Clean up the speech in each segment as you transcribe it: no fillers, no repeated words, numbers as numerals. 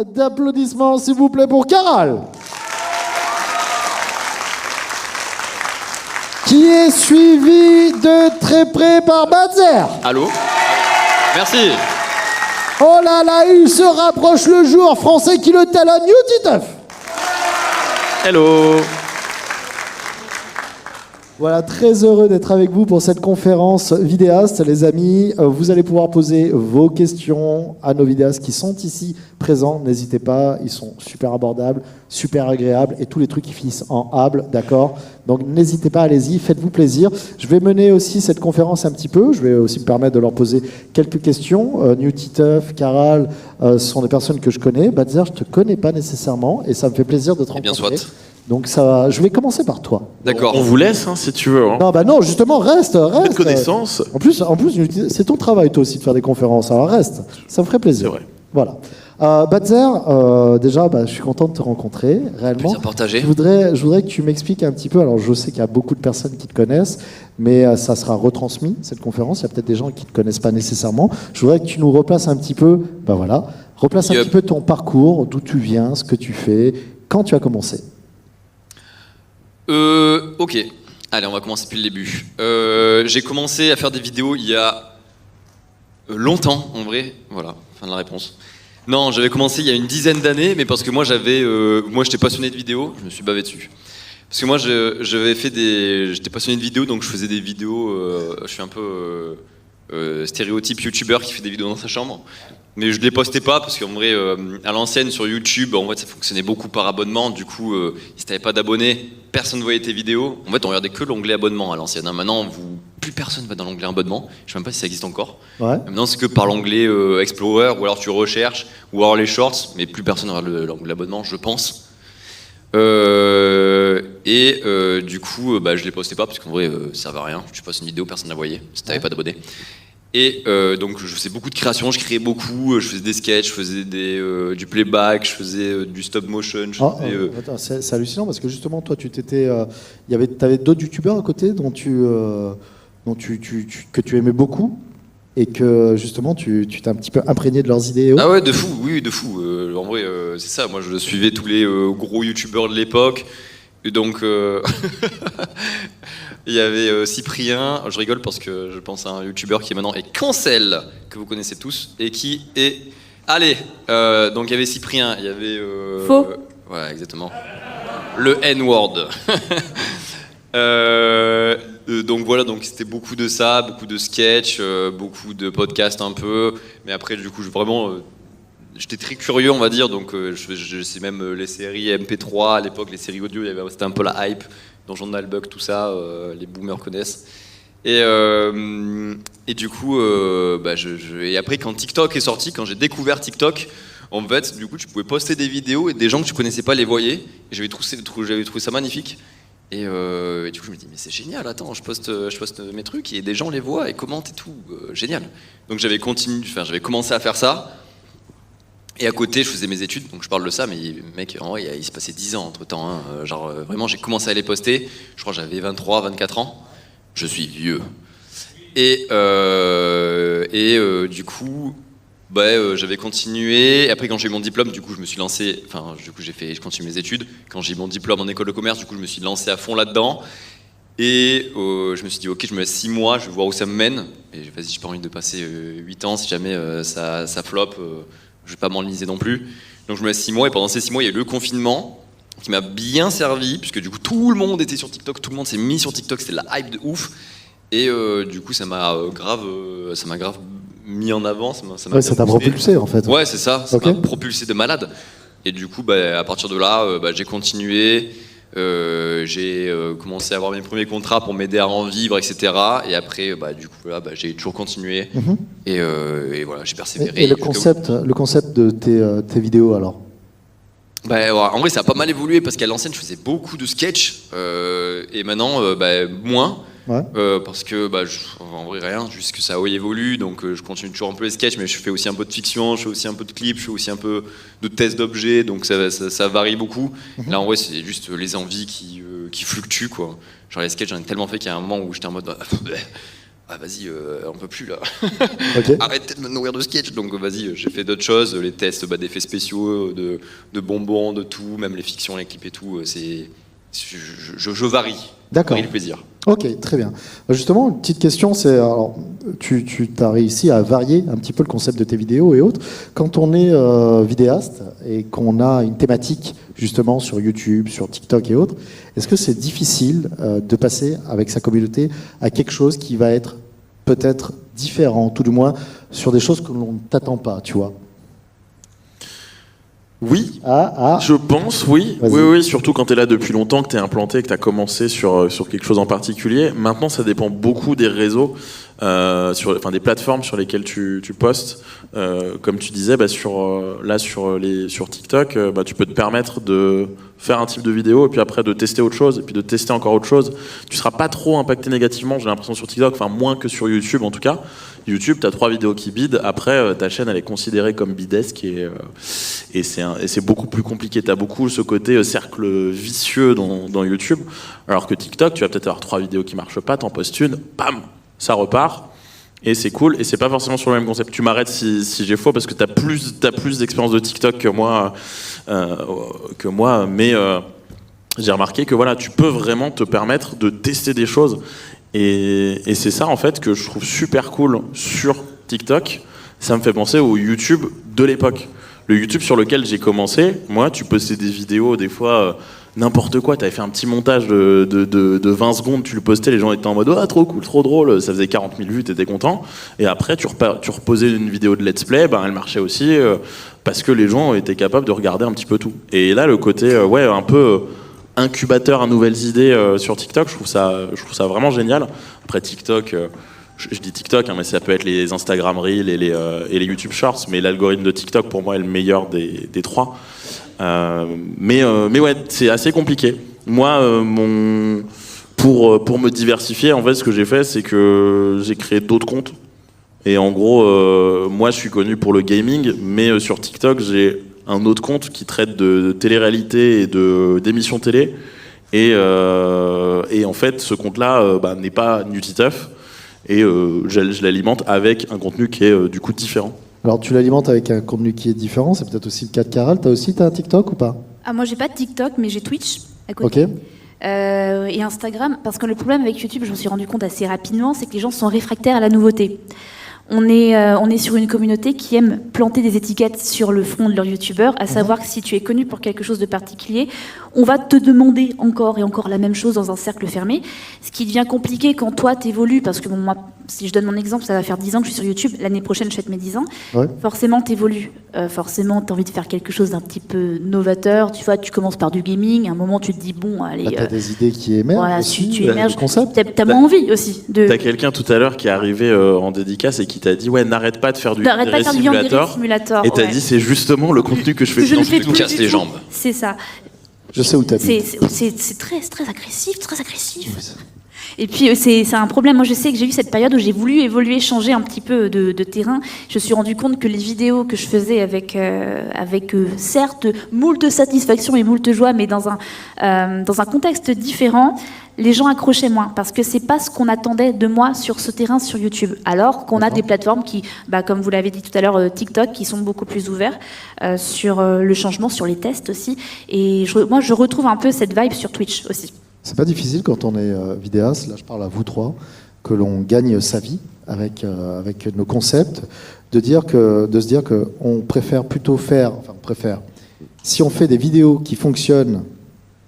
d'applaudissements, s'il vous plaît, pour Caral. Qui est suivi de très près par Badzer. Allô ? Merci. Oh là là, il se rapproche le joueur français qui le talonne, Youtiteuf. Hello. Voilà, très heureux d'être avec vous pour cette conférence vidéaste, les amis. Vous allez pouvoir poser vos questions à nos vidéastes qui sont ici présents. N'hésitez pas, ils sont super abordables, super agréables et tous les trucs qui finissent en able, d'accord ? Donc n'hésitez pas, allez-y, faites-vous plaisir. Je vais mener aussi cette conférence un petit peu. Je vais aussi me permettre de leur poser quelques questions. Youtiteuf, Caral, sont des personnes que je connais. Badzer, je ne te connais pas nécessairement et ça me fait plaisir de te rencontrer. Bien soit. Donc ça, je vais commencer par toi. D'accord. On vous laisse, hein, si tu veux. Hein. Non, bah non, justement, reste. Faites connaissance. En plus, c'est ton travail, toi aussi, de faire des conférences. Alors reste, ça me ferait plaisir. C'est vrai. Voilà. Badzer, déjà, je suis content de te rencontrer, réellement. Plaisir partagé. Je voudrais que tu m'expliques un petit peu. Alors, je sais qu'il y a beaucoup de personnes qui te connaissent, mais ça sera retransmis, cette conférence. Il y a peut-être des gens qui ne te connaissent pas nécessairement. Je voudrais que tu nous replaces un petit peu, replace un petit peu ton parcours, d'où tu viens, ce que tu fais, quand tu as commencé. Ok. Allez, on va commencer depuis le début. J'ai commencé à faire des vidéos il y a longtemps, en vrai. Voilà, fin de la réponse. Non, j'avais commencé il y a une dizaine d'années, mais parce que moi, j'étais passionné de vidéos, je me suis bavé dessus. Parce que moi, j'étais passionné de vidéos, donc je faisais des vidéos. Je suis un peu stéréotype youtubeur qui fait des vidéos dans sa chambre. Mais je ne les postais pas parce qu'en vrai, à l'ancienne sur YouTube, en fait, ça fonctionnait beaucoup par abonnement. Du coup, si tu n'avais pas d'abonnés, personne ne voyait tes vidéos. En fait, on regardait que l'onglet abonnement à l'ancienne. Maintenant, plus personne va dans l'onglet abonnement. Je ne sais même pas si ça existe encore. Ouais. Maintenant, c'est que par l'onglet Explorer, ou alors tu recherches, ou alors les shorts, mais plus personne ne regarde l'onglet abonnement, je pense. Du coup, je ne les postais pas parce qu'en vrai, ça servait à rien. Tu postes une vidéo, personne ne la voyait si tu n'avais pas d'abonnés. Et donc je faisais beaucoup de créations, je créais beaucoup, je faisais des sketchs, je faisais du playback, je faisais du stop motion. Attends, c'est hallucinant parce que justement toi t'avais d'autres youtubeurs à côté que tu aimais beaucoup et que justement tu t'es un petit peu imprégné de leurs idées. Ah ouais, de fou, oui, de fou. En vrai, c'est ça, moi je suivais tous les gros youtubeurs de l'époque. Et donc, il y avait Cyprien, je rigole parce que je pense à un youtubeur qui est maintenant Cancel, que vous connaissez tous, et qui est... Allez, donc il y avait Cyprien, il y avait... Faux. Ouais, exactement. Le N-word. Donc voilà, donc c'était beaucoup de ça, beaucoup de sketchs, beaucoup de podcasts un peu, mais après du coup j'étais très curieux, on va dire, donc je sais même les séries MP3 à l'époque, les séries audio, c'était un peu la hype, Donjon de Nullbuck, tout ça, les boomers connaissent. Et du coup, et après quand TikTok est sorti, quand j'ai découvert TikTok, en fait, du coup, tu pouvais poster des vidéos et des gens que tu connaissais pas les voyaient. Et j'avais trouvé ça magnifique. Et du coup, je me dis, mais c'est génial, attends, je poste mes trucs et des gens les voient et commentent et tout, génial. Donc j'avais commencé à faire ça. Et à côté, je faisais mes études, donc je parle de ça, mais mec, en vrai, il se passait 10 ans entre-temps. Hein. Vraiment, j'ai commencé à les poster, je crois que j'avais 23, 24 ans. Je suis vieux. Et du coup, j'avais continué. Et après, quand j'ai eu mon diplôme, du coup, je me suis lancé... Enfin, du coup, je continue mes études. Quand j'ai eu mon diplôme en école de commerce, du coup, je me suis lancé à fond là-dedans. Et je me suis dit, ok, je me laisse 6 mois, je vais voir où ça me mène. Et vas-y, j'ai pas envie de passer 8 ans si jamais ça flop. Je vais pas m'enliser non plus. Donc je me laisse 6 mois et pendant ces 6 mois, il y a eu le confinement qui m'a bien servi puisque du coup tout le monde était sur TikTok, tout le monde s'est mis sur TikTok, c'était la hype de ouf. Et du coup ça m'a grave mis en avant. Ça t'a propulsé en fait. Ouais, c'est ça, m'a propulsé de malade. Et du coup, à partir de là, j'ai continué. J'ai commencé à avoir mes premiers contrats pour m'aider à en vivre, etc. Et après, du coup, là, j'ai toujours continué. Et voilà, j'ai persévéré. Et le concept de tes vidéos alors en vrai, ça a pas mal évolué parce qu'à l'ancienne, je faisais beaucoup de sketchs et maintenant, moins. Ouais. Parce que en vrai rien, juste que ça évolue, donc je continue toujours un peu les sketchs, mais je fais aussi un peu de fiction, je fais aussi un peu de clips, je fais aussi un peu de tests d'objets, donc ça varie beaucoup. Là en vrai c'est juste les envies qui fluctuent quoi. Genre les sketchs j'en ai tellement fait qu'il y a un moment où j'étais en mode ah vas-y, on peut plus là. Ok. Arrêtez de me nourrir de sketch. Donc vas-y, j'ai fait d'autres choses, les tests d'effets spéciaux, de bonbons, de tout, même les fictions, les clips et tout. Je varie. D'accord. Varie le plaisir. Ok, très bien. Justement, une petite question, c'est, alors, tu as réussi à varier un petit peu le concept de tes vidéos et autres. Quand on est vidéaste et qu'on a une thématique justement sur YouTube, sur TikTok et autres, est-ce que c'est difficile de passer avec sa communauté à quelque chose qui va être peut-être différent, tout du moins sur des choses que l'on ne t'attend pas, tu vois? Oui, Ah, je pense, oui. Vas-y. Oui, surtout quand tu es là depuis longtemps, que tu es implanté, que tu as commencé sur quelque chose en particulier. Maintenant, ça dépend beaucoup des réseaux, des plateformes sur lesquelles tu postes. Comme tu disais, sur TikTok, tu peux te permettre de faire un type de vidéo et puis après de tester autre chose et puis de tester encore autre chose. Tu seras pas trop impacté négativement, j'ai l'impression, sur TikTok, enfin moins que sur YouTube en tout cas. YouTube, tu as 3 vidéos qui bident, après ta chaîne elle est considérée comme bidesque et c'est beaucoup plus compliqué. Tu as beaucoup ce côté cercle vicieux dans YouTube, alors que TikTok, tu vas peut-être avoir 3 vidéos qui marchent pas, t'en postes une, bam, ça repart. Et c'est cool, et c'est pas forcément sur le même concept. Tu m'arrêtes si j'ai faux, parce que t'as plus d'expérience de TikTok que moi, mais j'ai remarqué que voilà, tu peux vraiment te permettre de tester des choses. Et c'est ça en fait que je trouve super cool sur TikTok. Ça me fait penser au YouTube de l'époque. Le YouTube sur lequel j'ai commencé, moi, tu postais des vidéos des fois n'importe quoi, t'avais fait un petit montage de 20 secondes, tu le postais, les gens étaient en mode ah trop cool, trop drôle, ça faisait 40 000 vues, t'étais content. Et après tu reposais une vidéo de let's play, elle marchait aussi parce que les gens étaient capables de regarder un petit peu tout. Et là le côté un peu incubateur à nouvelles idées sur TikTok, je trouve ça vraiment génial. Après TikTok, je dis TikTok, mais ça peut être les Instagram Reels et les YouTube Shorts, mais l'algorithme de TikTok pour moi est le meilleur des 3. Mais ouais, c'est assez compliqué. Moi, pour me diversifier, en fait, ce que j'ai fait, c'est que j'ai créé d'autres comptes. Et en gros, moi, je suis connu pour le gaming, mais sur TikTok, j'ai un autre compte qui traite de télé-réalité et d'émissions télé. Et en fait, ce compte-là n'est pas Nutiteuf. Et je l'alimente avec un contenu qui est du coup différent. alors tu l'alimentes avec un contenu qui est différent, c'est peut-être aussi le cas de Caral. T'as un TikTok ou pas? Ah, moi, j'ai pas de TikTok, mais j'ai Twitch à côté. Ok. Et Instagram, parce que le problème avec YouTube, je me suis rendu compte assez rapidement, c'est que les gens sont réfractaires à la nouveauté. On est sur une communauté qui aime planter des étiquettes sur le front de leur youtubeur, à savoir que si tu es connu pour quelque chose de particulier, on va te demander encore et encore la même chose dans un cercle fermé, ce qui devient compliqué quand toi t'évolues, parce que bon, moi, si je donne mon exemple, ça va faire 10 ans que je suis sur YouTube, l'année prochaine je fête mes 10 ans, Ouais. forcément t'évolues, forcément t'as envie de faire quelque chose d'un petit peu novateur, tu vois, tu commences par du gaming, à un moment tu te dis bon, allez, T'as des idées qui émergent voilà, aussi, tu émerges, le concept. t'as moins envie aussi de... T'as quelqu'un tout à l'heure qui est arrivé en dédicace et qui t'a dit ouais, n'arrête pas de faire du N'arrête pas de faire du simulator. simulator. Et t'as ouais. dit c'est justement le contenu que je fais. Que je ne dans fais ce plus truc. casse du les tout. jambes. C'est ça. Je sais où t'habites. C'est très agressif, très agressif. Et puis c'est un problème. Moi, je sais que j'ai eu cette période où j'ai voulu évoluer, changer un petit peu de terrain. Je me suis rendu compte que les vidéos que je faisais avec certes moult satisfaction et moult joie, mais dans un contexte différent, les gens accrochaient moins parce que c'est pas ce qu'on attendait de moi sur ce terrain sur YouTube. Alors qu'on a des plateformes qui, comme vous l'avez dit tout à l'heure, TikTok, qui sont beaucoup plus ouverts sur le changement, sur les tests aussi. Et moi, je retrouve un peu cette vibe sur Twitch aussi. C'est pas difficile quand on est vidéaste, là je parle à vous trois, que l'on gagne sa vie avec nos concepts, de se dire qu'on préfère plutôt si on fait des vidéos qui fonctionnent,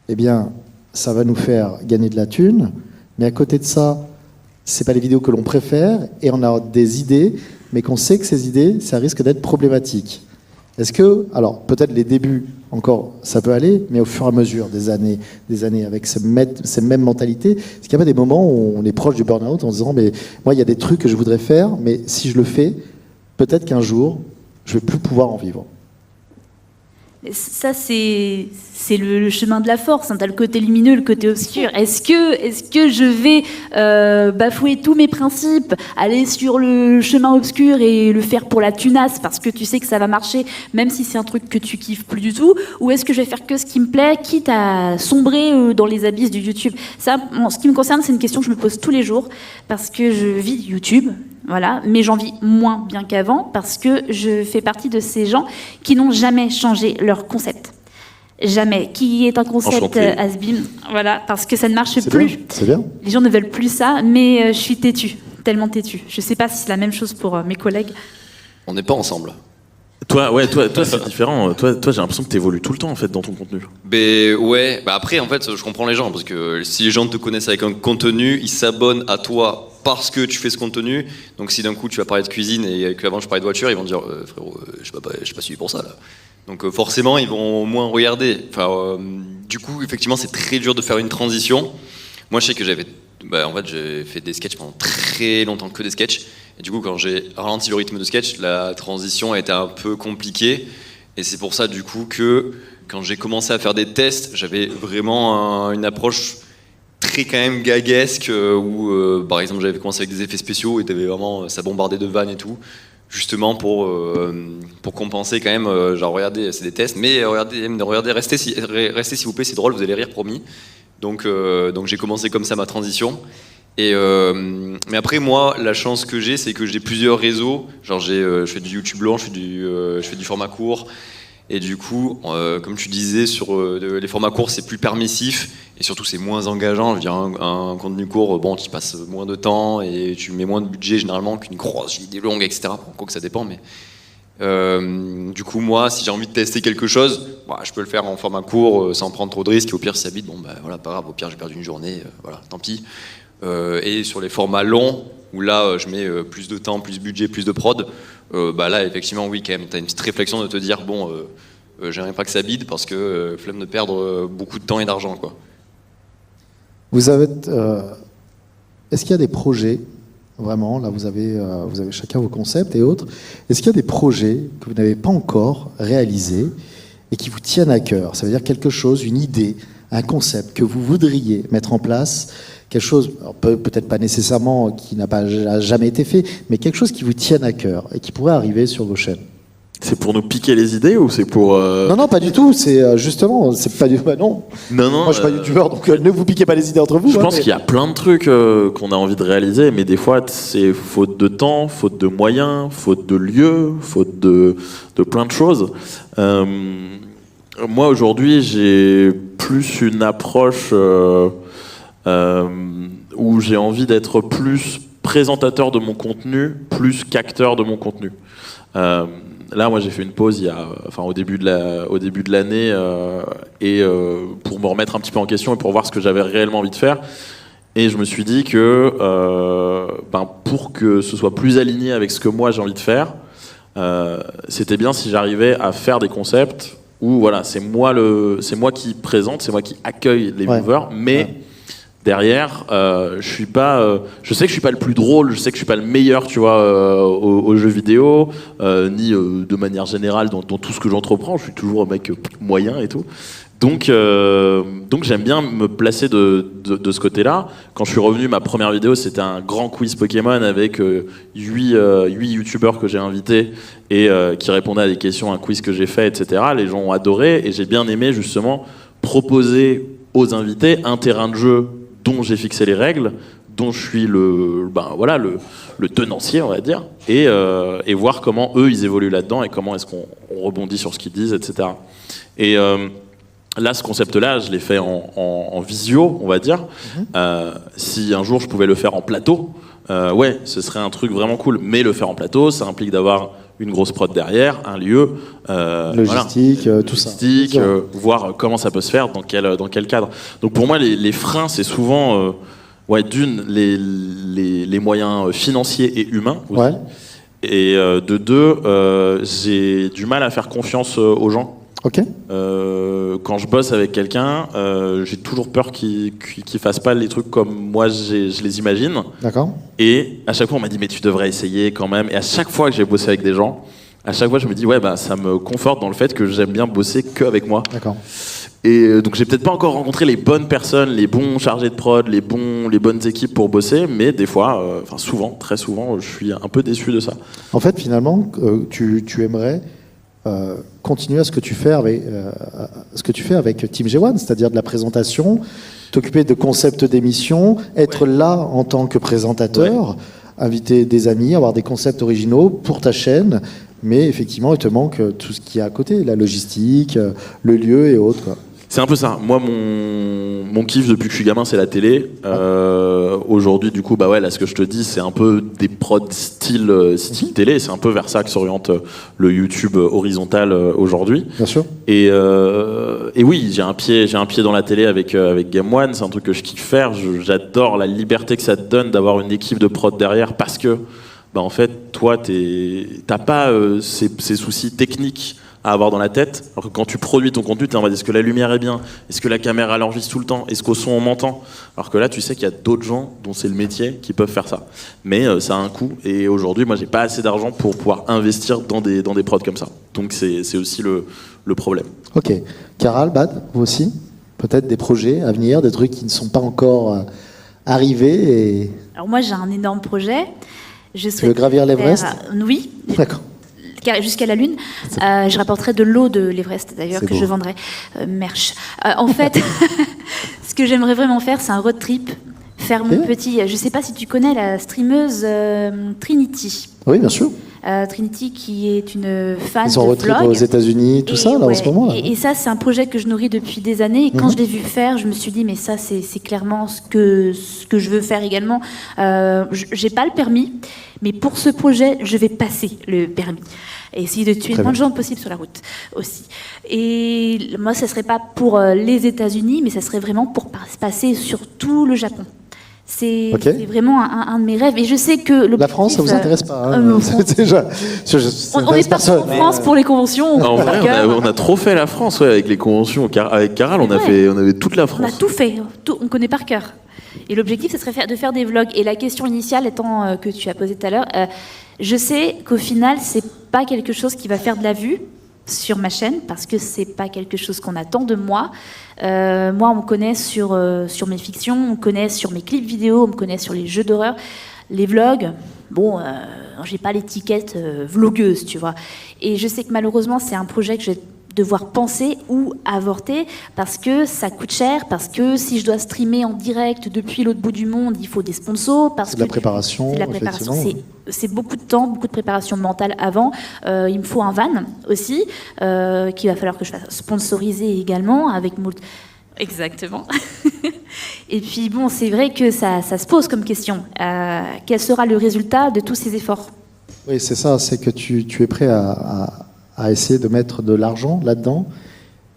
eh bien ça va nous faire gagner de la thune, mais à côté de ça, c'est pas les vidéos que l'on préfère, et on a des idées, mais qu'on sait que ces idées, ça risque d'être problématique. Est-ce que, alors peut-être les débuts encore, ça peut aller, mais au fur et à mesure des années avec ces mêmes mentalités, est-ce qu'il n'y a pas des moments où on est proche du burn-out en se disant, mais moi il y a des trucs que je voudrais faire, mais si je le fais, peut-être qu'un jour, je vais plus pouvoir en vivre. Ça, c'est le chemin de la force. Hein. Tu as le côté lumineux, le côté obscur. Est-ce que je vais bafouer tous mes principes, aller sur le chemin obscur et le faire pour la tunasse parce que tu sais que ça va marcher, même si c'est un truc que tu kiffes plus du tout? Ou est-ce que je vais faire que ce qui me plaît, quitte à sombrer dans les abysses du YouTube? Ça, en ce qui me concerne, c'est une question que je me pose tous les jours parce que je vis de YouTube. Voilà, mais j'en vis moins bien qu'avant parce que je fais partie de ces gens qui n'ont jamais changé leur concept. Jamais. Qui est un concept has-been. Voilà, parce que ça ne marche plus. Bien, c'est bien. Les gens ne veulent plus ça, mais je suis têtue, tellement têtue. Je ne sais pas si c'est la même chose pour mes collègues. On n'est pas ensemble. Toi, c'est différent. Toi, j'ai l'impression que tu évolues tout le temps en fait dans ton contenu. Ouais. Après, en fait, je comprends les gens parce que si les gens te connaissent avec un contenu, ils s'abonnent à toi parce que tu fais ce contenu. Donc, si d'un coup tu vas parler de cuisine et qu'avant je parlais de voiture, ils vont dire frérot, je suis pas suivi pour ça là. Donc, forcément, ils vont moins regarder. Enfin, du coup, effectivement, c'est très dur de faire une transition. Moi, je sais que en fait, j'ai fait des sketchs pendant très longtemps, que des sketchs. Et du coup, quand j'ai ralenti le rythme de sketch, la transition a été un peu compliquée. Et c'est pour ça, du coup, que quand j'ai commencé à faire des tests, j'avais vraiment une approche très quand même gaguesque, où, par exemple, j'avais commencé avec des effets spéciaux et t'avais vraiment, ça bombardait de vannes et tout, justement pour compenser quand même, genre, regardez, c'est des tests, mais regardez, restez s'il vous plaît, c'est drôle, vous allez rire, promis. Donc j'ai commencé comme ça ma transition. Mais après, moi, la chance que j'ai, c'est que j'ai plusieurs réseaux. Genre, je fais du YouTube long, je fais du format court. Et du coup, comme tu disais, sur les formats courts, c'est plus permissif. Et surtout, c'est moins engageant. Je veux dire, un contenu court, bon, tu passes moins de temps et tu mets moins de budget généralement qu'une grosse vidéo longue, etc. Quoi que ça dépend, mais... du coup, moi, si j'ai envie de tester quelque chose, je peux le faire en format court, sans prendre trop de risques. Et au pire, si ça bite, voilà, pas grave. Au pire, j'ai perdu une journée, voilà, tant pis. Et sur les formats longs, où là, je mets plus de temps, plus de budget, plus de prod, là, effectivement, oui, quand même, t'as une petite réflexion de te dire, j'aimerais pas que ça bide parce que flemme de perdre beaucoup de temps et d'argent, quoi. Vous avez, est-ce qu'il y a des projets, vraiment, là vous avez chacun vos concepts et autres, est-ce qu'il y a des projets que vous n'avez pas encore réalisés et qui vous tiennent à cœur? Ça veut dire quelque chose, une idée, un concept que vous voudriez mettre en place, quelque chose, peut-être pas nécessairement qui n'a jamais été fait, mais quelque chose qui vous tienne à cœur et qui pourrait arriver sur vos chaînes. C'est pour nous piquer les idées ou c'est pour... Non, pas du tout. C'est justement, c'est pas du... non. Non. Moi, je suis pas youtubeur, donc ne vous piquez pas les idées entre vous. Je pense qu'il y a plein de trucs qu'on a envie de réaliser, mais des fois, c'est faute de temps, faute de moyens, faute de lieux, faute de plein de choses. Moi, aujourd'hui, j'ai plus une approche où j'ai envie d'être plus présentateur de mon contenu, plus qu'acteur de mon contenu. Là, moi, j'ai fait une pause au début de l'année, pour me remettre un petit peu en question et pour voir ce que j'avais réellement envie de faire. Et je me suis dit que pour que ce soit plus aligné avec ce que moi j'ai envie de faire, c'était bien si j'arrivais à faire des concepts où voilà, c'est moi qui présente, c'est moi qui accueille les viewers, mais derrière, je sais que je suis pas le plus drôle, je sais que je suis pas le meilleur, tu vois, aux jeux vidéo, ni de manière générale dans tout ce que j'entreprends. Je suis toujours un mec moyen et tout. Donc j'aime bien me placer de ce côté-là. Quand je suis revenu, ma première vidéo, c'était un grand quiz Pokémon avec 8 youtubeurs que j'ai invités et qui répondaient à des questions, un quiz que j'ai fait, etc. Les gens ont adoré et j'ai bien aimé justement proposer aux invités un terrain de jeu dont j'ai fixé les règles, dont je suis le tenancier, on va dire, et voir comment eux ils évoluent là-dedans et comment est-ce qu'on rebondit sur ce qu'ils disent, etc. Et là, ce concept-là, je l'ai fait en visio, on va dire. Si un jour je pouvais le faire en plateau, ce serait un truc vraiment cool. Mais le faire en plateau, ça implique d'avoir une grosse prod derrière, un lieu, logistique, tout ça. Voir comment ça peut se faire, dans quel cadre. Donc pour moi, les freins, c'est souvent, les moyens financiers et humains aussi. Ouais. Et de deux, j'ai du mal à faire confiance aux gens. Ok. Quand je bosse avec quelqu'un, j'ai toujours peur qu'il fasse pas les trucs comme moi je les imagine. D'accord. Et à chaque fois on m'a dit mais tu devrais essayer quand même. Et à chaque fois que j'ai bossé avec des gens, à chaque fois, je me dis, ouais, bah, ça me conforte dans le fait que j'aime bien bosser qu'avec moi. D'accord. Et donc, j'ai peut-être pas encore rencontré les bonnes personnes, les bons chargés de prod, les bonnes équipes pour bosser, mais des fois, souvent, très souvent, je suis un peu déçu de ça. En fait, finalement, tu aimerais continuer à ce que tu fais avec Team G1, c'est-à-dire de la présentation, t'occuper de concepts d'émission, être là en tant que présentateur, inviter des amis, avoir des concepts originaux pour ta chaîne, mais effectivement, il te manque tout ce qui est à côté, la logistique, le lieu et autres, quoi. C'est un peu ça. Moi, mon kiff depuis que je suis gamin, c'est la télé. Aujourd'hui, du coup, bah ouais, là, ce que je te dis, c'est un peu des prods style télé. C'est un peu vers ça que s'oriente le YouTube horizontal aujourd'hui. Bien sûr. Et oui, j'ai un pied dans la télé avec Game One. C'est un truc que je kiffe faire. J'adore la liberté que ça te donne d'avoir une équipe de prod derrière, parce que, bah, en fait, toi, t'as pas ces soucis techniques à avoir dans la tête. Alors que quand tu produis ton contenu, t'es en mode, est-ce que la lumière est bien? Est-ce que la caméra l'enregistre tout le temps? Est-ce qu'au son on m'entend? Alors que là, tu sais qu'il y a d'autres gens dont c'est le métier qui peuvent faire ça. Mais ça a un coût. Et aujourd'hui, moi, j'ai pas assez d'argent pour pouvoir investir dans des prods comme ça. Donc c'est aussi le problème. Ok. Caral, Bad, vous aussi? Peut-être des projets à venir, des trucs qui ne sont pas encore arrivés et... Alors moi, j'ai un énorme projet. Tu veux gravir l'Everest? Oui. D'accord. Jusqu'à la Lune. Je rapporterai de l'eau de l'Everest, d'ailleurs, que je vendrai. Merch. En fait, ce que j'aimerais vraiment faire, c'est un road trip. Faire mon petit... Je ne sais pas si tu connais la streameuse Trinity. Oui, bien sûr. Trinity, qui est une fan Ils sont en road trip aux États-Unis, tout ça, là, en ce moment. Là. Et ça, c'est un projet que je nourris depuis des années. Et quand je l'ai vu faire, je me suis dit, mais ça, c'est clairement ce que je veux faire également. J'ai pas le permis, mais pour ce projet, je vais passer le permis. Et essayer de tuer le moins de gens possible sur la route aussi. Et moi, ça serait pas pour les États-Unis, mais ça serait vraiment pour passer sur tout le Japon. C'est vraiment un de mes rêves. Et je sais que la France, ça vous intéresse pas, hein déjà, on est parti en France pour les conventions. En vrai, on a trop fait la France, avec les conventions. Avec Caral, on avait toute la France. On a tout fait. On connaît par cœur. Et l'objectif, ce serait de faire des vlogs. Et la question initiale étant que tu as posée tout à l'heure, je sais qu'au final, c'est pas quelque chose qui va faire de la vue sur ma chaîne, parce que c'est pas quelque chose qu'on attend de moi. Moi, on me connaît sur mes fictions, on me connaît sur mes clips vidéo, on me connaît sur les jeux d'horreur. Les vlogs, bon, j'ai pas l'étiquette vlogueuse, tu vois. Et je sais que malheureusement, c'est un projet que je vais devoir penser ou avorter, parce que ça coûte cher, parce que si je dois streamer en direct depuis l'autre bout du monde, il faut des sponsors. C'est de la préparation. C'est de la préparation. C'est beaucoup de temps, beaucoup de préparation mentale avant. Il me faut un van aussi, qu'il va falloir que je fasse sponsoriser également avec Exactement. Et puis bon, c'est vrai que ça se pose comme question. Quel sera le résultat de tous ces efforts? Oui, c'est ça, c'est que tu es prêt à essayer de mettre de l'argent là-dedans.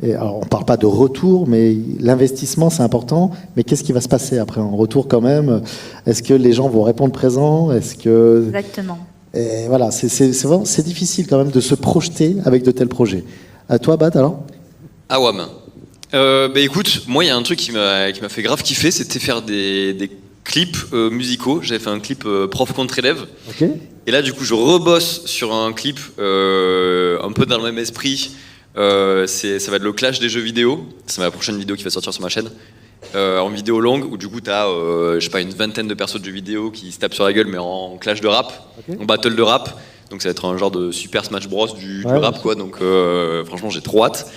Et alors, on ne parle pas de retour, mais l'investissement, c'est important. Mais qu'est-ce qui va se passer après en retour quand même? Est-ce que les gens vont répondre présent? Est-ce que... Exactement. Et voilà, c'est difficile quand même de se projeter avec de tels projets. À toi, Bad, alors? Awam. Écoute, moi, il y a un truc qui m'a fait grave kiffer, c'était faire des clips musicaux. J'avais fait un clip prof contre élève. Ok. Et là, du coup, je rebosse sur un clip un peu dans le même esprit. Ça va être le clash des jeux vidéo. C'est ma prochaine vidéo qui va sortir sur ma chaîne. En vidéo longue, où du coup, t'as, je sais pas, une vingtaine de persos de jeux vidéo qui se tapent sur la gueule, mais en clash de rap, en battle de rap. Donc ça va être un genre de Super Smash Bros du rap, quoi. Donc franchement, j'ai trop hâte.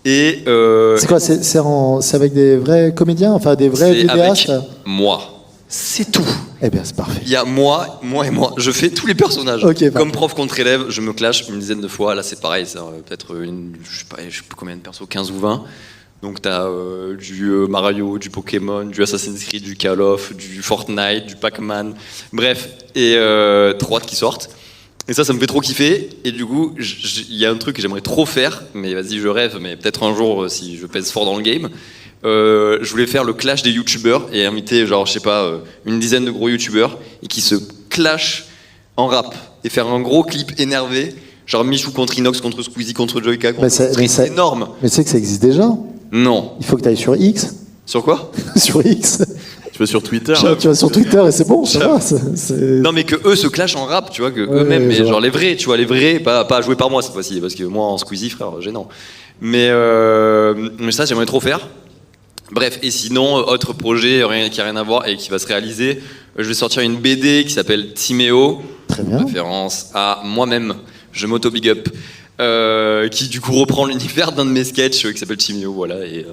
Et c'est quoi? C'est avec des vrais comédiens, enfin des vrais vidéastes? Avec moi. C'est tout. Eh bien, c'est parfait. Il y a moi et moi. Je fais tous les personnages. Okay, comme prof contre élève, je me clash une dizaine de fois. Là, c'est pareil. C'est peut-être je sais pas combien de persos, 15 ou 20. Donc, t'as du Mario, du Pokémon, du Assassin's Creed, du Call of, du Fortnite, du Pac-Man. Bref. Et trop hâte qu'ils sortent. Et ça me fait trop kiffer. Et du coup, il y a un truc que j'aimerais trop faire. Mais vas-y, je rêve. Mais peut-être un jour, si je pèse fort dans le game. Je voulais faire le clash des youtubeurs et inviter genre je sais pas une dizaine de gros youtubeurs et qui se clashent en rap et faire un gros clip énervé genre Michou contre Inox contre Squeezie contre Joyka contre c'est énorme. Mais tu sais que ça existe déjà. Non. Il faut que tu ailles sur X. Sur quoi? Sur X. Tu vas sur Twitter. Tu vas sur Twitter et c'est bon, ça va. Non, mais que eux se clashent en rap, tu vois, que Ouais, eux-mêmes, mais je vois. genre les vrais, tu vois, les vrais, pas joués par moi cette fois-ci, parce que moi en Squeezie, frère, gênant. Mais ça, j'aimerais trop faire. Bref, et sinon, autre projet qui a rien à voir et qui va se réaliser, je vais sortir une BD qui s'appelle Timéo, Très bien. référence à moi-même, je m'auto-big up, qui du coup reprend l'univers d'un de mes sketchs qui s'appelle Timéo, voilà, et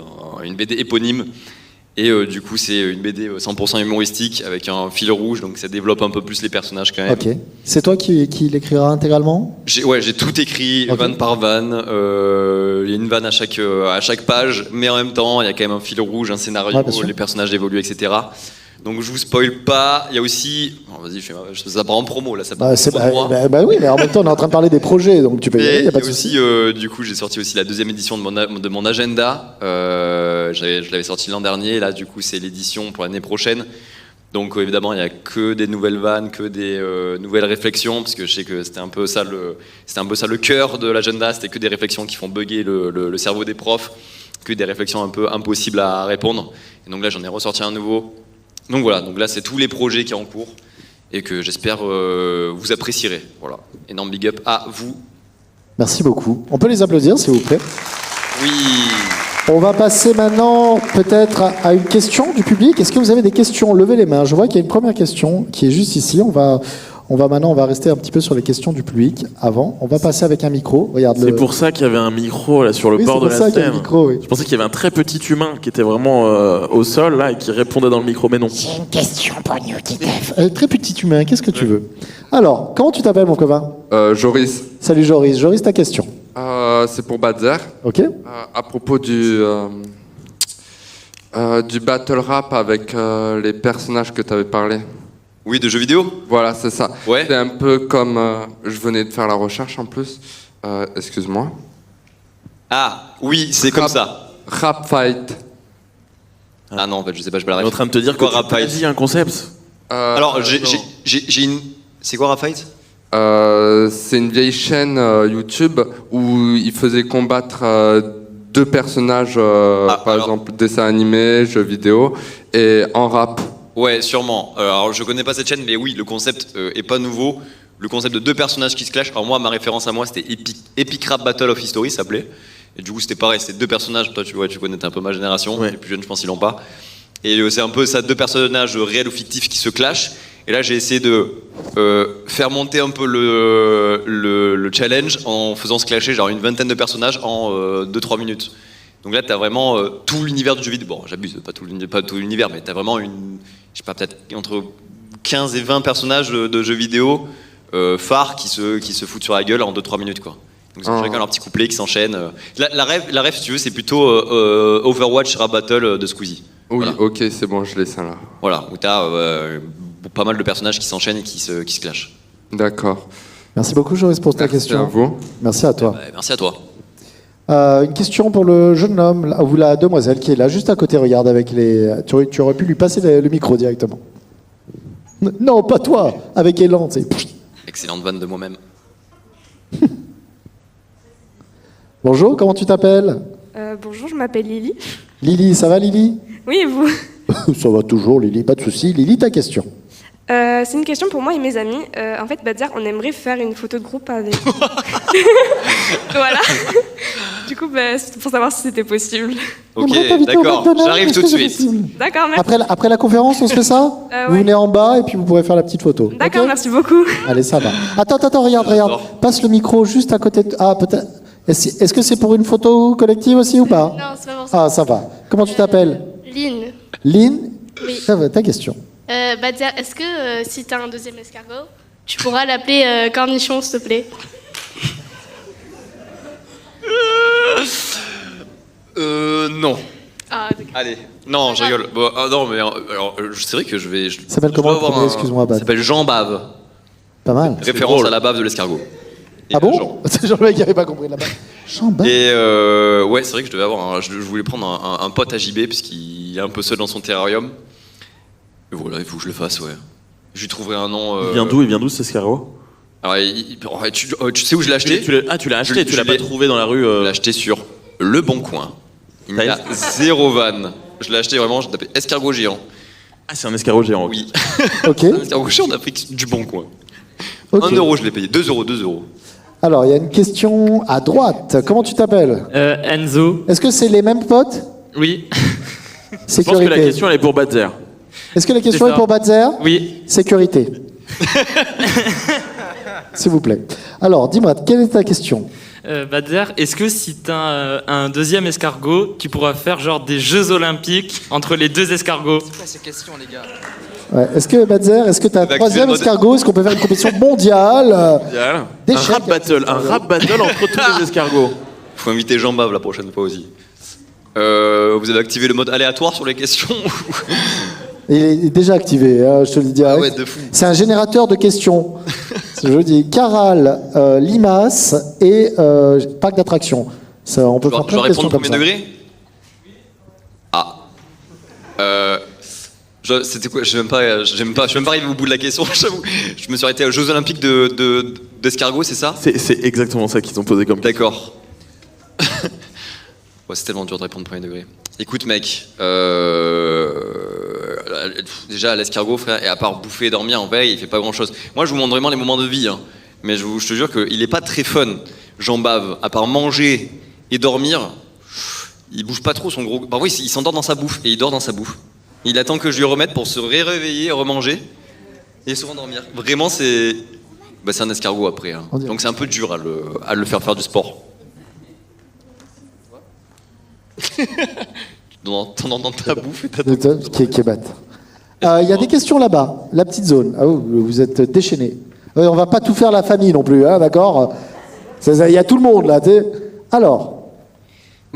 une BD éponyme. Et du coup, c'est une BD 100% humoristique avec un fil rouge, donc ça développe un peu plus les personnages quand même. Ok. C'est toi qui l'écrira intégralement? J'ai tout écrit, Ok. vanne par vanne. Il y a une vanne à chaque page, mais en même temps, il y a quand même un fil rouge, un scénario, Ouais, bien sûr. les personnages évoluent, etc. Donc je vous spoil pas. Il y a aussi, vas-y, ça part en promo là, ça part Bah, en promo de moi. bah oui, mais en même temps, on est en train de parler des projets, donc tu peux y aller, Et y il y a pas a de aussi, souci. du coup, j'ai sorti aussi la 2e édition de mon agenda. Je l'avais sorti l'an dernier. Là, du coup, c'est l'édition pour l'année prochaine. Donc, évidemment, il n'y a que des nouvelles vannes, que des nouvelles réflexions, parce que je sais que c'était un peu ça le cœur de l'agenda. C'était que des réflexions qui font bugger le cerveau des profs, que des réflexions un peu impossibles à répondre. Et donc là, j'en ai ressorti un nouveau. Donc voilà. Donc là, c'est tous les projets qui sont en cours et que j'espère vous apprécierez. Voilà. Énorme big up à vous. Merci beaucoup. On peut les applaudir, s'il vous plaît. Oui. On va passer maintenant peut-être à une question du public. Est-ce que vous avez des questions? Levez les mains. Je vois qu'il y a une première question qui est juste ici. On va rester un petit peu sur les questions du public. Avant, on va passer avec un micro. Regarde. C'est pour ça qu'il y avait un micro là sur le Oui, bord c'est de pour la ça qu'il y a un scène. micro, oui. Je pensais qu'il y avait un très petit humain qui était vraiment au sol là et qui répondait dans le micro, mais non. J'ai une question pour New Kidef. Très petit humain, qu'est-ce que tu veux? Alors, comment tu t'appelles, mon copain? Joris, Salut Joris. Joris, ta question. c'est pour Badzer. Ok? À propos du battle rap avec les personnages que tu avais parlé. Oui, de jeux vidéo. Voilà, c'est ça. Ouais. C'est un peu comme... je venais de faire la recherche en plus. Excuse-moi. Ah, oui, c'est comme ça. Rap fight. Ah non, en fait, je sais pas, je peux la On est en train de te dire que Quoi, tu Rap as Fight dit un concept. Alors, non. j'ai une. C'est quoi Rap Fight? C'est une vieille chaîne YouTube où il faisait combattre deux personnages, par alors. exemple dessin animé, jeux vidéo, et en rap. Ouais, sûrement. Alors, je connais pas cette chaîne, mais oui, le concept est pas nouveau. Le concept de deux personnages qui se clashent. Alors, moi, ma référence à moi, c'était Epic Rap Battle of History, ça s'appelait. Et du coup, c'était pareil, c'était deux personnages. Toi, tu connais, t'es un peu ma génération. Ouais. Les plus jeunes, je pense, ils l'ont pas. Et c'est un peu ça, deux personnages réels ou fictifs qui se clashent. Et là, j'ai essayé de faire monter un peu le challenge en faisant se clasher genre une vingtaine de personnages en 2-3 minutes. Donc là, t'as vraiment tout l'univers du jeu vidéo. Bon, j'abuse, pas tout l'univers, mais t'as vraiment je sais pas, peut-être entre 15 et 20 personnages de jeux vidéo phares qui se foutent sur la gueule en 2-3 minutes, quoi. Donc ils ont chacun leur petit couplet qui s'enchaîne. La rêve, si tu veux, c'est plutôt Overwatch Rap Battle de Squeezie. Oui, Voilà. ok, c'est bon, je l'ai ça là. Voilà, où t'as pas mal de personnages qui s'enchaînent et qui se clashent. D'accord. Merci beaucoup, Joris, pour ta Merci question. à vous. Merci à toi. Ouais, merci à toi. Une question pour le jeune homme, ou la demoiselle qui est là, juste à côté, regarde, avec les... Tu aurais pu lui passer le micro directement. Non, pas toi, avec élan, tu sais. Excellente vanne de moi-même. Bonjour, comment tu t'appelles? Bonjour, je m'appelle Lily. Lily, ça va Lily? Oui, et vous? Ça va toujours Lily, pas de souci. Lily, ta question. C'est une question pour moi et mes amis. En fait, Badzer, on aimerait faire une photo de groupe avec. Voilà. Du coup, c'était pour savoir si c'était possible. Ok, J'aimerais t'inviter au d'accord, McDonald's, j'arrive est-ce tout de que c'est suite. possible? D'accord, merci. Après la conférence, on se fait ça? Vous Ouais. venez en bas et puis vous pourrez faire la petite photo. D'accord, Ok. merci beaucoup. Allez, ça va. Attends, regarde. Passe le micro juste à côté de... Ah, peut-être... Est-ce que c'est pour une photo collective aussi ou pas? Non, c'est pas pour ça. Ah, ça va. Comment tu t'appelles? Lynn. Lynn? Oui. Ça va, ta question. Badzer, est-ce que si t'as un deuxième escargot, tu pourras l'appeler Cornichon, s'il te plaît? Non. Ah, d'accord. Allez, non, je rigole. Bon, non, mais alors, c'est vrai que je vais. Ça s'appelle comment le premier, excuse-moi, Bad. Ça s'appelle Jean Bave. Pas mal. Référence drôle. à la bave de l'escargot. Et Ah à bon? Jean. C'est genre le mec qui n'avait pas compris là-bas. Chambard. Et ouais, c'est vrai que je devais avoir. Je voulais prendre un pote à JB, puisqu'il est un peu seul dans son terrarium. Et voilà, il faut que je le fasse, ouais. Je lui trouverai un nom. Il vient d'où cet escargot? Alors, ouais, tu sais où je l'ai acheté? Tu l'as acheté, tu l'as je pas l'ai- trouvé dans la rue. Je l'ai acheté sur Le Bon Coin. Il y a 0 vanne. Je l'ai acheté vraiment, j'ai tapé escargot géant. Ah, c'est un escargot géant. Oui. Ok. Un escargot géant d'Afrique du Bon Coin. Ok. 1 euro, je l'ai payé. 2 euros. Alors, il y a une question à droite. Comment tu t'appelles? Enzo. Est-ce que c'est les mêmes potes? Oui. Je pense que Sécurité. la question elle est pour Badzer. Est-ce que la question C'est est ça. pour Badzer? Oui. Sécurité. S'il vous plaît. Alors, dis-moi, quelle est ta question? Badzer, est-ce que si t'as un deuxième escargot, tu pourras faire genre des Jeux Olympiques entre les deux escargots? C'est quoi ces questions, les gars? Ouais. Est-ce que Badzer, est-ce que tu as un Bah, troisième activer le mode- escargot? Est-ce qu'on peut faire une compétition mondiale Un d'échecs rap battle. Un rap battle entre tous les escargots. Faut inviter Jean Bave la prochaine fois aussi. Vous avez activé le mode aléatoire sur les questions? Il est déjà activé, hein, je te le dis direct. Ah ouais, de fou. C'est un générateur de questions. C'est joli. Caral, Limace et parc d'attractions. Ça, on peut Je faire dois plein de questions répondre comme premier ça. degré? Ah. C'était quoi? Je suis même pas arrivé au bout de la question, j'avoue. Je me suis arrêté aux Jeux Olympiques d'escargot, c'est ça? C'est exactement ça qu'ils ont posé comme question. D'accord. Ouais, c'est tellement dur de répondre premier degré. Écoute, mec, déjà l'escargot, frère, et à part bouffer et dormir en veille, il fait pas grand chose. Moi, je vous montre vraiment les moments de vie, hein. Mais je te jure qu'il est pas très fun, Jean Bave, à part manger et dormir. Il bouge pas trop son gros. Parfois, il s'endort dans sa bouffe et il dort dans sa bouffe. Il attend que je lui remette pour se réveiller, remanger et se rendormir. Vraiment, c'est un escargot après, hein. Donc c'est un peu dur à le faire du sport. T'en entends ta bouffe et t'as Qui est bête. Il y a des questions là-bas, la petite zone. Ah, vous êtes déchaînés. On va pas tout faire la famille non plus, hein, d'accord? Il y a tout le monde là. T'sais. Alors,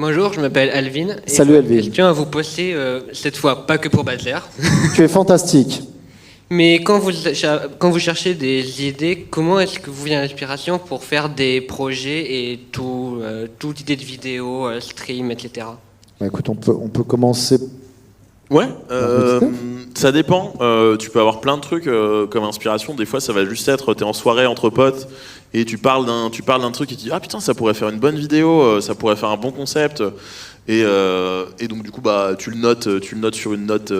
Bonjour, je m'appelle Alvin. Et Salut, j'ai Alvin. une question à vous poser, cette fois pas que pour Badzer. tu es fantastique. Mais quand vous cherchez des idées, comment est-ce que vous vient l'inspiration pour faire des projets et toute idée de vidéo, stream, etc. Bah, écoute, on peut commencer. Ouais, ça dépend. Tu peux avoir plein de trucs comme inspiration. Des fois, ça va juste être, t'es en soirée entre potes et tu parles d'un truc et tu dis ah putain, ça pourrait faire une bonne vidéo, ça pourrait faire un bon concept. Et donc du coup, bah tu le notes sur une note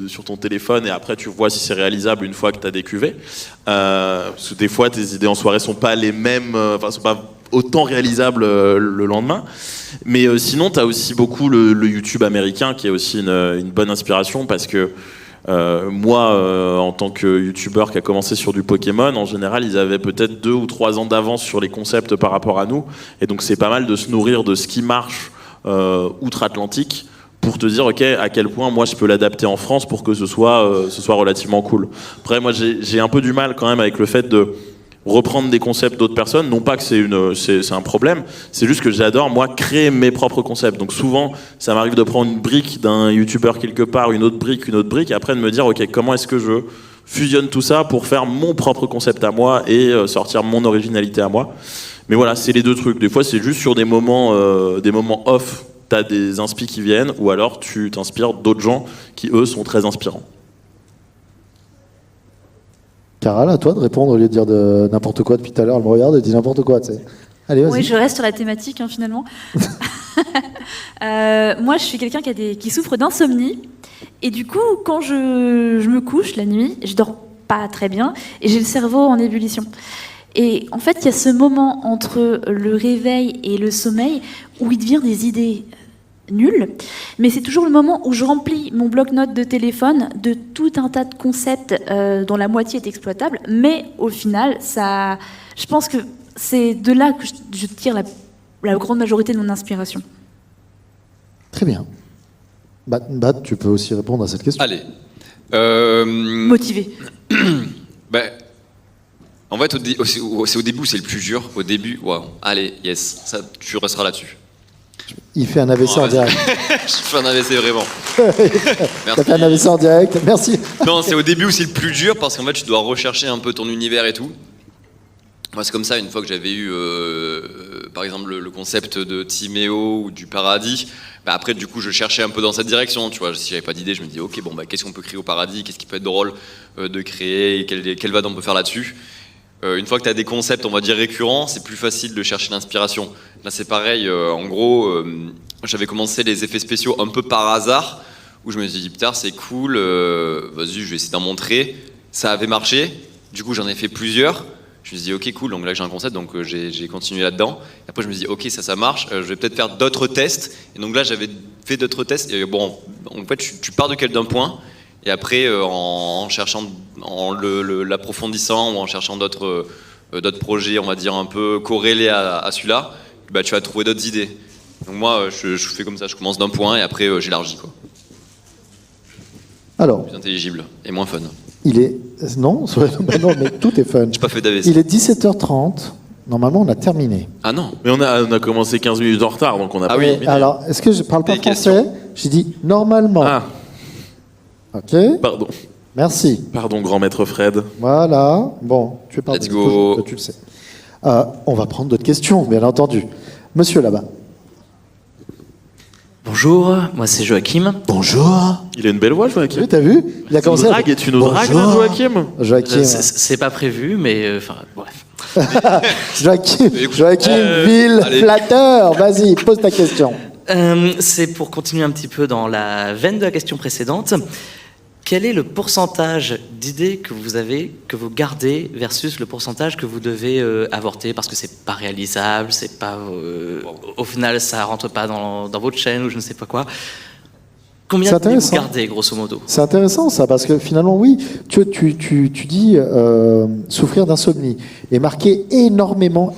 sur ton téléphone et après tu vois si c'est réalisable une fois que t'as décuvé. Parce que des fois, tes idées en soirée sont pas les mêmes, sont pas autant réalisables le lendemain. Mais sinon, tu as aussi beaucoup le YouTube américain qui est aussi une bonne inspiration parce que moi, en tant que YouTuber qui a commencé sur du Pokémon, en général, ils avaient peut-être 2 ou 3 ans d'avance sur les concepts par rapport à nous. Et donc, c'est pas mal de se nourrir de ce qui marche outre-Atlantique pour te dire, ok, à quel point moi je peux l'adapter en France pour que ce soit relativement cool. Après, moi, j'ai un peu du mal quand même avec le fait de reprendre des concepts d'autres personnes, non pas que c'est un problème, c'est juste que j'adore moi créer mes propres concepts. Donc souvent ça m'arrive de prendre une brique d'un youtubeur quelque part, une autre brique, et après de me dire ok, comment est-ce que je fusionne tout ça pour faire mon propre concept à moi et sortir mon originalité à moi. Mais voilà, c'est les deux trucs. Des fois c'est juste sur des moments off, t'as des inspi qui viennent, ou alors tu t'inspires d'autres gens qui eux sont très inspirants. Caral, à toi de répondre au lieu de dire de n'importe quoi depuis tout à l'heure. Elle me regarde et dit n'importe quoi. Tu sais. Allez, vas-y. Oui, je reste sur la thématique hein, finalement. Moi, je suis quelqu'un qui souffre d'insomnie. Et du coup, quand je me couche la nuit, je dors pas très bien et j'ai le cerveau en ébullition. Et en fait, il y a ce moment entre le réveil et le sommeil où il devient des idées nulles, mais c'est toujours le moment où je remplis mon bloc-notes de téléphone de tout un tas de concepts dont la moitié est exploitable, mais au final, je pense que c'est de là que je tire la grande majorité de mon inspiration. Très bien. Bat, tu peux aussi répondre à cette question. Allez. Motivé. Ben, en fait, c'est au début où c'est le plus dur. Au début, waouh. Allez, yes, ça, tu resteras là-dessus. Il fait un AVC en direct. Je fais un AVC vraiment. T'as fait un AVC en direct, merci. Non, c'est au début où c'est le plus dur parce qu'en fait, tu dois rechercher un peu ton univers et tout. Moi, c'est comme ça, une fois que j'avais eu, par exemple, le concept de Timéo ou du paradis, bah après, du coup, je cherchais un peu dans cette direction, tu vois. Si j'avais pas d'idée, je me dis, ok, bon, bah, qu'est-ce qu'on peut créer au paradis? Qu'est-ce qui peut être drôle de créer? Et quelle vanne on peut faire là-dessus? Une fois que tu as des concepts, on va dire, récurrents, c'est plus facile de chercher l'inspiration. Là, c'est pareil. En gros, j'avais commencé les effets spéciaux un peu par hasard. où je me suis dit putain c'est cool, vas-y je vais essayer d'en montrer. Ça avait marché, du coup j'en ai fait plusieurs. Je me suis dit ok cool, donc là j'ai un concept, donc j'ai continué là-dedans. Et après je me suis dit ok ça marche, je vais peut-être faire d'autres tests. Et donc là j'avais fait d'autres tests. Et bon, en fait tu pars d'un point, et après en cherchant, en l'approfondissant ou en cherchant d'autres projets, on va dire un peu corrélés à celui-là, bah, tu vas trouver d'autres idées. Donc moi je fais comme ça, je commence d'un point et après j'élargis quoi. Alors, Plus intelligible et moins fun. il est... Non, non, mais tout est fun. J'ai pas fait d'AVC. Il est 17h30. Normalement, on a terminé. Ah non. Mais on a commencé 15 minutes en retard, donc on a pas oui. terminé. Alors, est-ce que je parle pas Des français? J'ai dit normalement. Ah, Ok, pardon. merci. Pardon, grand maître Fred. Voilà. Bon, tu es pardonné. Let's go. Tu le sais. On va prendre d'autres questions, bien entendu. Monsieur là-bas. Bonjour, moi c'est Joachim. Bonjour. Il a une belle voix, Joachim. Oui, t'as vu? Il a Une commencé. drague, et tu nous dragues, là, Bonjour. Joachim? Joachim. C'est pas prévu, mais enfin bref. Joachim, ville, allez. flatteur. Vas-y, pose ta question. C'est pour continuer un petit peu dans la veine de la question précédente. Quel est le pourcentage d'idées que vous avez, que vous gardez, versus le pourcentage que vous devez avorter parce que c'est pas réalisable, c'est pas, au final ça rentre pas dans votre chaîne ou je ne sais pas quoi. Combien C'est d'idées vous intéressant. gardez grosso modo? C'est intéressant ça, parce que finalement, oui, tu dis souffrir d'insomnie et marquer énormément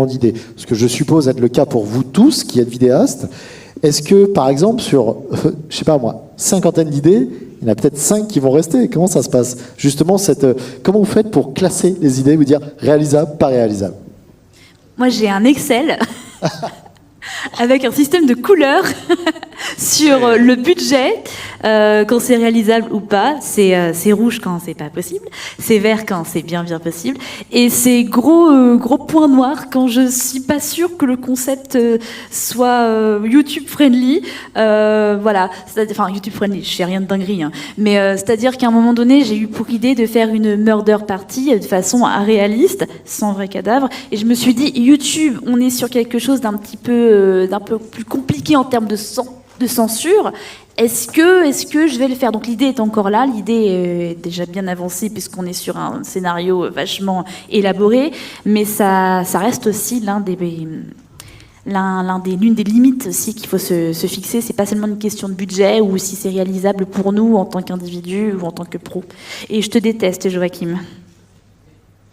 d'idées. Ce que je suppose être le cas pour vous tous qui êtes vidéastes. Est-ce que, par exemple, sur, je sais pas moi, 50 d'idées, il y en a peut-être 5 qui vont rester? Comment ça se passe? Justement, comment vous faites pour classer les idées, vous dire réalisable, pas réalisable? Moi, j'ai un Excel avec un système de couleurs sur le budget, quand c'est réalisable ou pas. C'est rouge quand c'est pas possible, c'est vert quand c'est bien possible, et c'est gros point noir quand je suis pas sûre que le concept soit YouTube friendly. Voilà, enfin YouTube friendly, je fais rien de dinguerie, hein. Mais c'est-à-dire qu'à un moment donné, j'ai eu pour idée de faire une murder party de façon réaliste, sans vrai cadavre, et je me suis dit YouTube, on est sur quelque chose d'un peu plus compliqué en termes de censure. Est-ce que je vais le faire? Donc l'idée est encore là, l'idée est déjà bien avancée puisqu'on est sur un scénario vachement élaboré, mais ça reste aussi l'une des limites aussi qu'il faut se fixer. C'est pas seulement une question de budget ou si c'est réalisable pour nous en tant qu'individu ou en tant que pro. Et je te déteste, Joachim.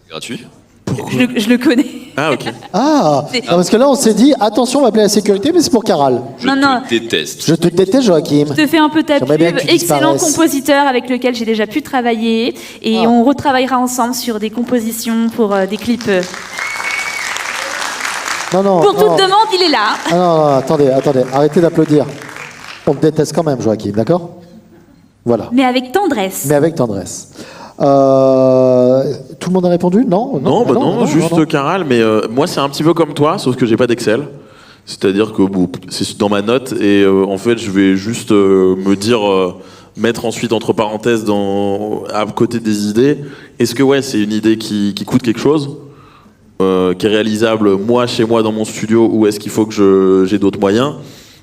Gratuit. Je le connais. Ah, ok. Ah, parce que là, on s'est dit, attention, on va appeler la sécurité, mais c'est pour Caral. Je Non. te déteste. Je te déteste, Joachim. Je te fais un peu ta J'aimerais pub. bien que tu Excellent disparaisses. compositeur avec lequel j'ai déjà pu travailler. Et on retravaillera ensemble sur des compositions pour des clips. Non. Pour toute demande, il est là. Ah non, attendez, arrêtez d'applaudir. On te déteste quand même, Joachim, d'accord? Voilà. Mais avec tendresse. Mais avec tendresse. Tout le monde a répondu? Non, Non, juste Caral, mais moi c'est un petit peu comme toi, sauf que j'ai pas d'Excel. C'est-à-dire que c'est dans ma note et en fait je vais juste me dire, mettre ensuite entre parenthèses à côté des idées, est-ce que c'est une idée qui coûte quelque chose, qui est réalisable moi chez moi dans mon studio, ou est-ce qu'il faut que j'ai d'autres moyens?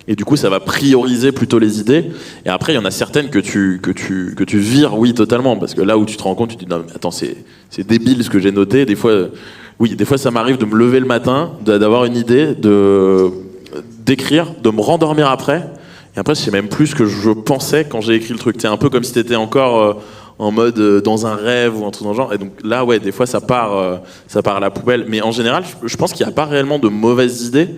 Et du coup, ça va prioriser plutôt les idées. Et après, il y en a certaines que tu vires, oui, totalement. Parce que là où tu te rends compte, tu te dis, non, mais attends, c'est débile ce que j'ai noté. Des fois, ça m'arrive de me lever le matin, d'avoir une idée, d'écrire, de me rendormir après. Et après, je sais même plus ce que je pensais quand j'ai écrit le truc. C'est un peu comme si t'étais encore en mode dans un rêve ou un truc dans le genre. Et donc là, des fois, ça part à la poubelle. Mais en général, je pense qu'il n'y a pas réellement de mauvaises idées.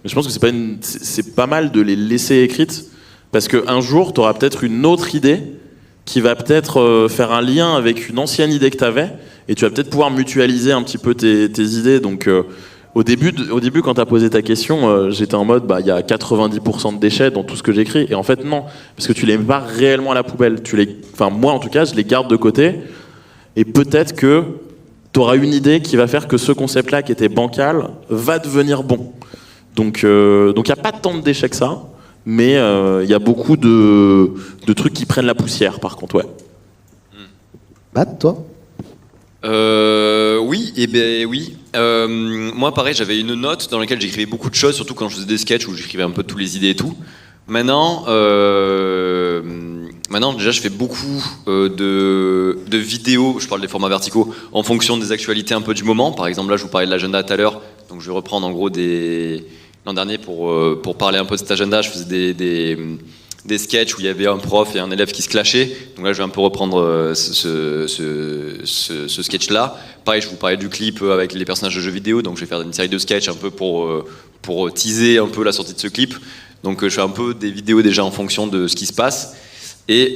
Mais je pense que c'est pas mal de les laisser écrites, parce qu'un jour, tu auras peut-être une autre idée qui va peut-être faire un lien avec une ancienne idée que tu avais, et tu vas peut-être pouvoir mutualiser un petit peu tes idées. Donc au début, quand tu as posé ta question, j'étais en mode, il y a 90% de déchets dans tout ce que j'écris, et en fait non, parce que tu les mets pas réellement à la poubelle. Moi en tout cas, je les garde de côté, et peut-être que tu auras une idée qui va faire que ce concept-là, qui était bancal, va devenir bon. Donc il n'y a pas tant de déchets que ça, mais il y a beaucoup de trucs qui prennent la poussière, par contre, ouais. Matt, toi? Oui, oui. Moi, pareil, j'avais une note dans laquelle j'écrivais beaucoup de choses, surtout quand je faisais des sketchs où j'écrivais un peu toutes les idées et tout. Maintenant, déjà, je fais beaucoup de vidéos, je parle des formats verticaux, en fonction des actualités un peu du moment. Par exemple, là, je vous parlais de l'agenda tout à l'heure, donc je vais reprendre en gros l'an dernier pour parler un peu de cet agenda, je faisais des sketchs où il y avait un prof et un élève qui se clashaient. Donc là, je vais un peu reprendre ce sketch-là. Pareil, je vous parlais du clip avec les personnages de jeux vidéo, donc je vais faire une série de sketchs un peu pour teaser un peu la sortie de ce clip. Donc je fais un peu des vidéos déjà en fonction de ce qui se passe. Et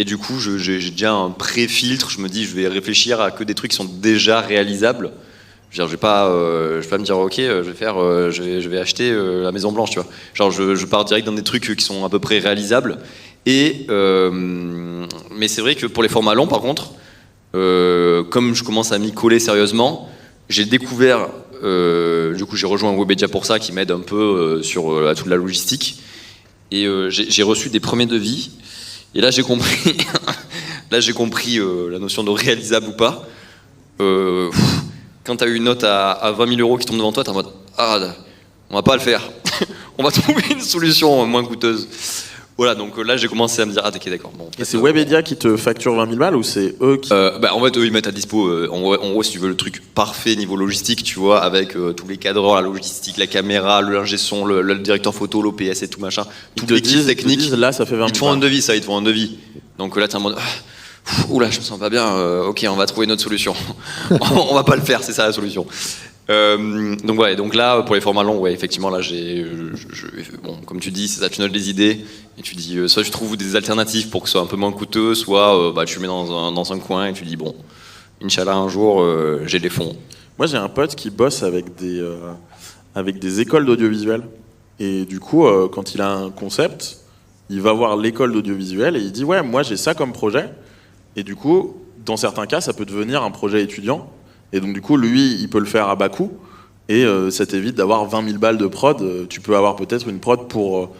du coup, j'ai déjà un pré-filtre. Je me dis, je vais réfléchir à que des trucs qui sont déjà réalisables. Je vais pas me dire, ok, je vais acheter la Maison Blanche, tu vois. Genre, je pars direct dans des trucs qui sont à peu près réalisables. Mais c'est vrai que pour les formats longs, par contre, comme je commence à m'y coller sérieusement, j'ai découvert. Du coup, j'ai rejoint Webedia pour ça, qui m'aide un peu sur toute la logistique. Et j'ai reçu des premiers devis. Et là, j'ai compris, la notion de réalisable ou pas. Quand tu as une note à 20 000 € qui tombe devant toi, tu es en mode on va pas le faire. On va trouver une solution moins coûteuse. Voilà, donc là j'ai commencé à me dire ok, d'accord. Bon, et c'est Webedia qui te facture 20 000 balles ou c'est eux qui... En fait, eux ils mettent à dispo, en gros, si tu veux le truc parfait niveau logistique, tu vois, avec tous les cadreurs, la logistique, la caméra, le ingé son, le directeur photo, l'OPS et tout machin, toute l'équipe technique. Là, ça fait 20 000 Ils te font un devis, ils te font un devis. Donc là, tu es en mode oula, je me sens pas bien, ok, on va trouver une autre solution. On va pas le faire, c'est ça la solution. Donc là, pour les formats longs, ouais, effectivement, là, bon, comme tu dis, c'est ça, tu notes des idées et tu dis, soit tu trouves des alternatives pour que ce soit un peu moins coûteux, soit tu le mets dans un coin et tu dis, bon, Inch'Allah, un jour, j'ai les fonds. Moi, j'ai un pote qui bosse avec des écoles d'audiovisuel et du coup, quand il a un concept, il va voir l'école d'audiovisuel et il dit, ouais, moi, j'ai ça comme projet. Et du coup, dans certains cas, ça peut devenir un projet étudiant. Et donc, du coup, lui, il peut le faire à bas coût. Et ça t'évite d'avoir 20 000 balles de prod. Tu peux avoir peut-être une prod pour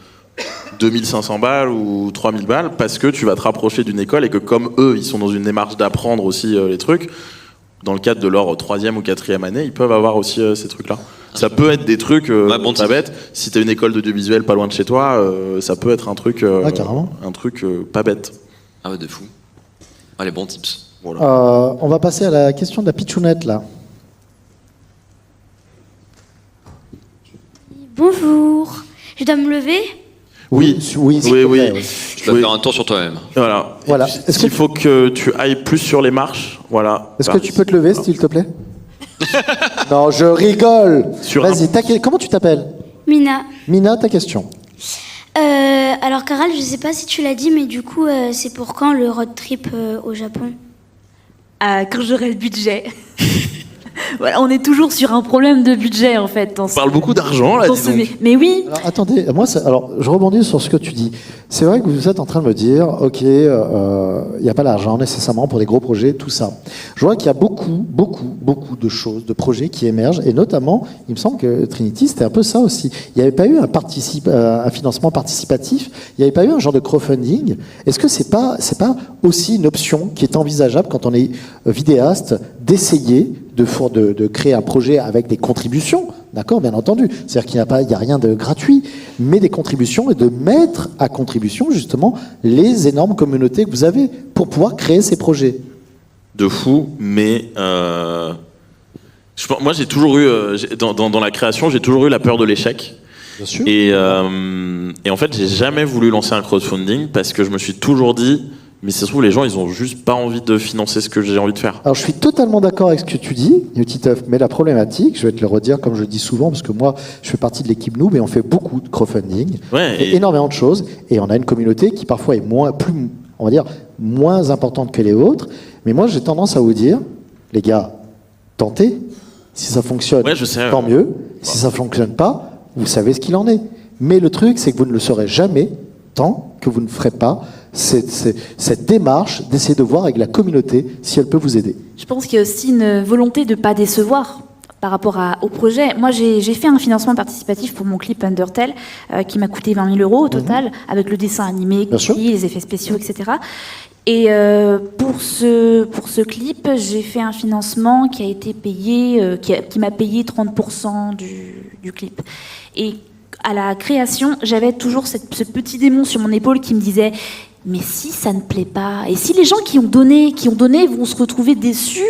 2500 balles ou 3000 balles parce que tu vas te rapprocher d'une école et que comme eux, ils sont dans une démarche d'apprendre aussi les trucs, dans le cadre de leur 3e ou 4e année, ils peuvent avoir aussi ces trucs-là. Ça peut être des trucs pas bêtes. Si tu as une école d'audiovisuel pas loin de chez toi, ça peut être un truc, pas bête. Ah ouais, de fou. Allez, bons tips. Voilà. On va passer à la question de la pitchounette, là. Bonjour, je dois me lever? Oui. Tu dois faire un tour sur toi-même. Voilà. Est-ce qu'il faut que tu ailles plus sur les marches? Voilà. Est-ce que tu peux te lever, s'il te plaît? Non, je rigole. Vas-y, comment tu t'appelles? Mina. Mina, ta question. Alors Caral, je sais pas si tu l'as dit, mais du coup, c'est pour quand le road trip au Japon? Quand j'aurai le budget. Voilà, on est toujours sur un problème de budget en fait. On parle beaucoup d'argent là, dis donc. Mais oui. Alors, attendez, je rebondis sur ce que tu dis. C'est vrai que vous êtes en train de me dire, ok, il n'y a pas l'argent nécessairement pour des gros projets, tout ça. Je vois qu'il y a beaucoup de choses, de projets qui émergent, et notamment, il me semble que Trinity, c'était un peu ça aussi. Il n'y avait pas eu un financement participatif, il n'y avait pas eu un genre de crowdfunding. Est-ce que c'est pas aussi une option qui est envisageable quand on est vidéaste d'essayer de créer un projet avec des contributions, d'accord, bien entendu. C'est-à-dire qu'il n'y a rien de gratuit, mais des contributions et de mettre à contribution justement les énormes communautés que vous avez pour pouvoir créer ces projets. De fou, mais moi j'ai toujours eu, dans la création, j'ai toujours eu la peur de l'échec. Bien sûr. Et en fait, j'ai jamais voulu lancer un crowdfunding parce que je me suis toujours dit, mais ça se trouve, les gens, ils ont juste pas envie de financer ce que j'ai envie de faire. Alors, je suis totalement d'accord avec ce que tu dis, Titeuf, mais la problématique, je vais te le redire comme je le dis souvent, parce que moi, je fais partie de l'équipe Noob et on fait beaucoup de crowdfunding, énormément de choses, et on a une communauté qui parfois est moins importante que les autres, mais moi, j'ai tendance à vous dire, les gars, tentez, si ça fonctionne, tant mieux, si ça fonctionne pas, vous savez ce qu'il en est. Mais le truc, c'est que vous ne le saurez jamais tant que vous ne ferez pas cette démarche d'essayer de voir avec la communauté si elle peut vous aider. Je pense qu'il y a aussi une volonté de ne pas décevoir par rapport au projet. Moi, j'ai fait un financement participatif pour mon clip Undertale qui m'a coûté 20 000 € au total, avec le dessin animé, les effets spéciaux, etc. Et pour ce clip, j'ai fait un financement qui a été payé, qui m'a payé 30% du clip. Et à la création, j'avais toujours ce petit démon sur mon épaule qui me disait mais si ça ne plaît pas, et si les gens qui ont donné vont se retrouver déçus,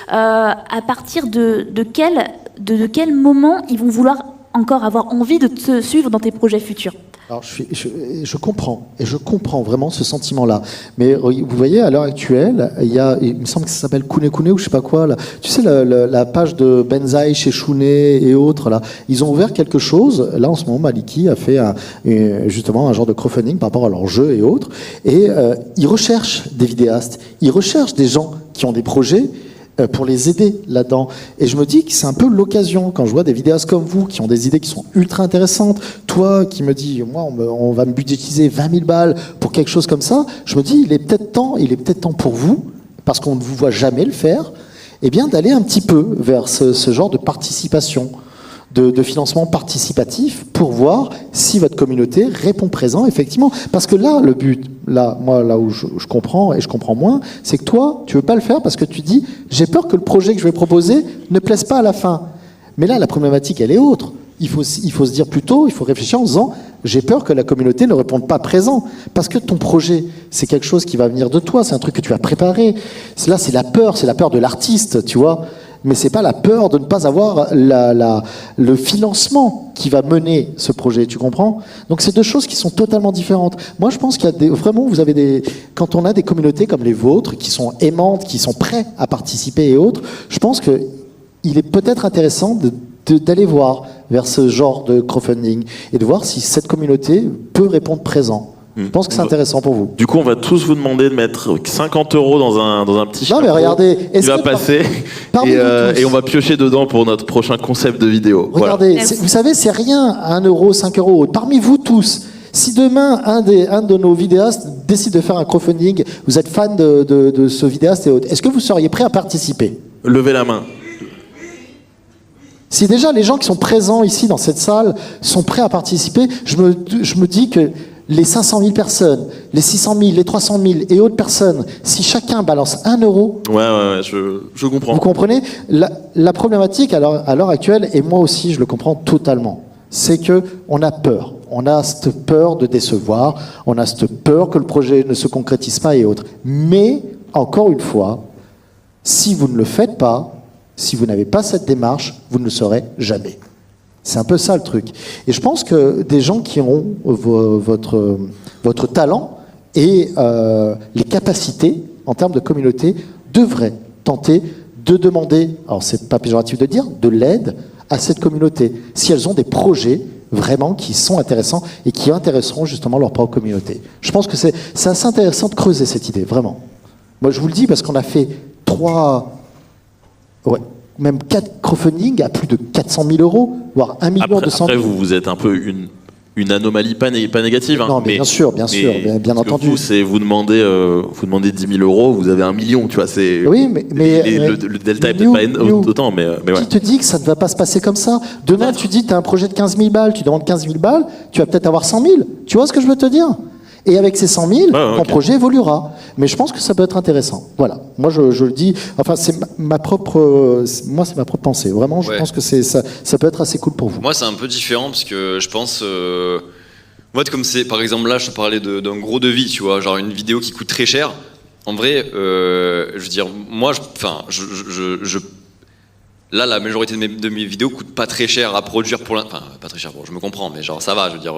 à partir de quel moment ils vont vouloir encore avoir envie de te suivre dans tes projets futurs? Alors je comprends vraiment ce sentiment-là. Mais vous voyez, à l'heure actuelle, il me semble que ça s'appelle Kune Kune ou je sais pas quoi. Là. Tu sais, la page de Benzaï chez Chounet et autres, là, ils ont ouvert quelque chose. Là, en ce moment, Maliki a fait justement un genre de crowdfunding par rapport à leurs jeux et autres. Et ils recherchent des vidéastes, ils recherchent des gens qui ont des projets pour les aider là-dedans. Et je me dis que c'est un peu l'occasion, quand je vois des vidéastes comme vous, qui ont des idées qui sont ultra intéressantes, toi qui me dis, moi, on va me budgétiser 20 000 balles pour quelque chose comme ça, je me dis, il est peut-être temps pour vous, parce qu'on ne vous voit jamais le faire, eh bien, d'aller un petit peu vers ce genre de participation, de financement participatif, pour voir si votre communauté répond présent, effectivement. Parce que là, le but, là où je comprends, et je comprends moins, c'est que toi, tu veux pas le faire parce que tu dis, j'ai peur que le projet que je vais proposer ne plaise pas à la fin. Mais là, la problématique, elle est autre. Il faut se dire plutôt, il faut réfléchir en disant, j'ai peur que la communauté ne réponde pas présent. Parce que ton projet, c'est quelque chose qui va venir de toi, c'est un truc que tu as préparé. Là, c'est la peur de l'artiste, tu vois. Mais c'est pas la peur de ne pas avoir le financement qui va mener ce projet, tu comprends? Donc c'est deux choses qui sont totalement différentes. Moi je pense qu'il y a vraiment, quand on a des communautés comme les vôtres, qui sont aimantes, qui sont prêts à participer et autres, je pense qu'il est peut-être intéressant d'aller voir vers ce genre de crowdfunding et de voir si cette communauté peut répondre présent. Je pense que c'est intéressant pour vous. Du coup, on va tous vous demander de mettre 50 € dans un petit chapeau. Non, mais regardez, qui va passer et on va piocher dedans pour notre prochain concept de vidéo. Regardez, vous savez, c'est rien, 1 €, 5 €. Parmi vous tous, si demain un de nos vidéastes décide de faire un crowdfunding, vous êtes fan de ce vidéaste et autres, est-ce que vous seriez prêt à participer? Levez la main. Si déjà les gens qui sont présents ici dans cette salle sont prêts à participer, je me dis que les 500 000 personnes, les 600 000, les 300 000 et autres personnes, si chacun balance 1 €... Ouais, je comprends. Vous comprenez? La problématique à l'heure actuelle, et moi aussi je le comprends totalement, c'est qu'on a peur. On a cette peur de décevoir, on a cette peur que le projet ne se concrétise pas et autres. Mais, encore une fois, si vous ne le faites pas, si vous n'avez pas cette démarche, vous ne le saurez jamais. C'est un peu ça le truc. Et je pense que des gens qui ont votre talent et les capacités en termes de communauté devraient tenter de demander, alors c'est pas péjoratif de dire, de l'aide à cette communauté, si elles ont des projets vraiment qui sont intéressants et qui intéresseront justement leur propre communauté. Je pense que c'est assez intéressant de creuser cette idée, vraiment. Moi je vous le dis parce qu'on a fait 4 crowdfunding à plus de 400 000 €, voire 1 200 000. Après, vous êtes un peu une anomalie pas négative. Hein, non, mais bien sûr, bien entendu. Vous demandez 10 000 €, vous avez 1 million, tu vois. Oui, mais le delta est peut-être pas autant, mais ouais. Qui te dit que ça ne va pas se passer comme ça? Demain, tu dis que tu as un projet de 15 000 balles, tu demandes 15 000 balles, tu vas peut-être avoir 100 000. Tu vois ce que je veux te dire? Et avec ces 100 000, ton projet évoluera. Mais je pense que ça peut être intéressant. Voilà. Moi, je le dis. Enfin, c'est ma propre pensée. Vraiment, je pense que ça peut être assez cool pour vous. Moi, c'est un peu différent parce que je pense. Moi, comme c'est, par exemple, là, je te parlais d'un gros devis, tu vois, genre une vidéo qui coûte très cher. En vrai, je veux dire, moi, là, la majorité de mes vidéos coûtent pas très cher à produire pour l'instant. Enfin, pas très cher, bon, je me comprends, mais genre, ça va, je veux dire.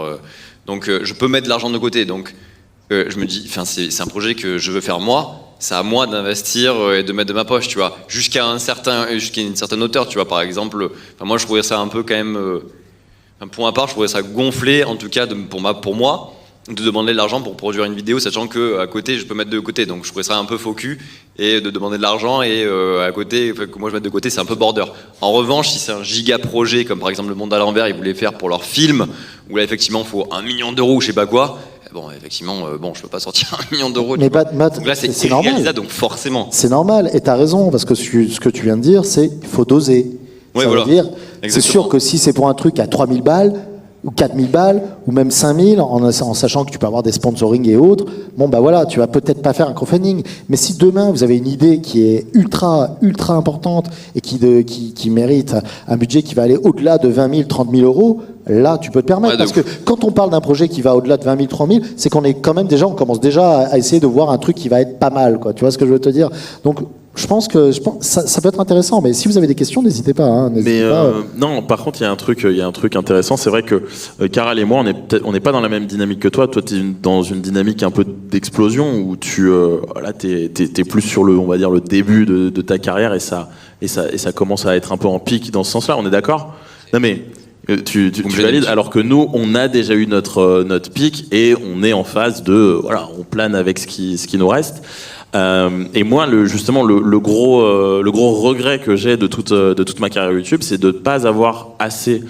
Donc, je peux mettre de l'argent de côté. Donc, je me dis, enfin, c'est un projet que je veux faire moi. C'est à moi d'investir et de mettre de ma poche, tu vois. Jusqu'à une certaine hauteur, tu vois. Par exemple, moi, je trouvais ça un peu quand même. Pour ma part, je trouvais ça gonflé, en tout cas, pour moi, de demander de l'argent pour produire une vidéo, sachant que à côté, je peux mettre de côté. Donc, je trouvais ça un peu faux cul et de demander de l'argent et à côté, que moi je mette de côté, c'est un peu border. En revanche, si c'est un giga projet, comme par exemple Le Monde à l'envers, ils voulaient faire pour leur film, où là effectivement, il faut 1 million d'euros, je sais pas quoi. Bon, effectivement, je peux pas sortir 1 million d'euros. Mais donc là, c'est irréalisable, donc forcément. C'est normal, et t'as raison, parce que ce que tu viens de dire, c'est qu'il faut doser. Ouais, ça voilà. veut dire, c'est sûr que si c'est pour un truc à 3 000 balles, ou 4000 balles, ou même 5000, en sachant que tu peux avoir des sponsoring et autres, bon bah voilà, tu vas peut-être pas faire un crowdfunding. Mais si demain vous avez une idée qui est ultra importante et qui mérite un budget qui va aller au-delà de 20 000, 30 000 euros, là tu peux te permettre. Parce que quand on parle d'un projet qui va au-delà de 20 000, 30 000, c'est qu'on est quand même déjà, on commence déjà à essayer de voir un truc qui va être pas mal, quoi. Tu vois ce que je veux te dire? Donc je pense que ça peut être intéressant, mais si vous avez des questions, n'hésitez pas. Hein, non, par contre, il y a un truc intéressant. C'est vrai que Caral et moi, on n'est pas dans la même dynamique que toi. Toi, tu es dans une dynamique un peu d'explosion où t'es plus sur on va dire le début de ta carrière et ça commence à être un peu en pic dans ce sens-là. On est d'accord? Non mais tu valides, alors que nous, on a déjà eu notre pic et on est en phase on plane avec ce qui nous reste. Et moi, justement, le gros regret que j'ai de toute ma carrière YouTube, c'est de ne pas avoir assez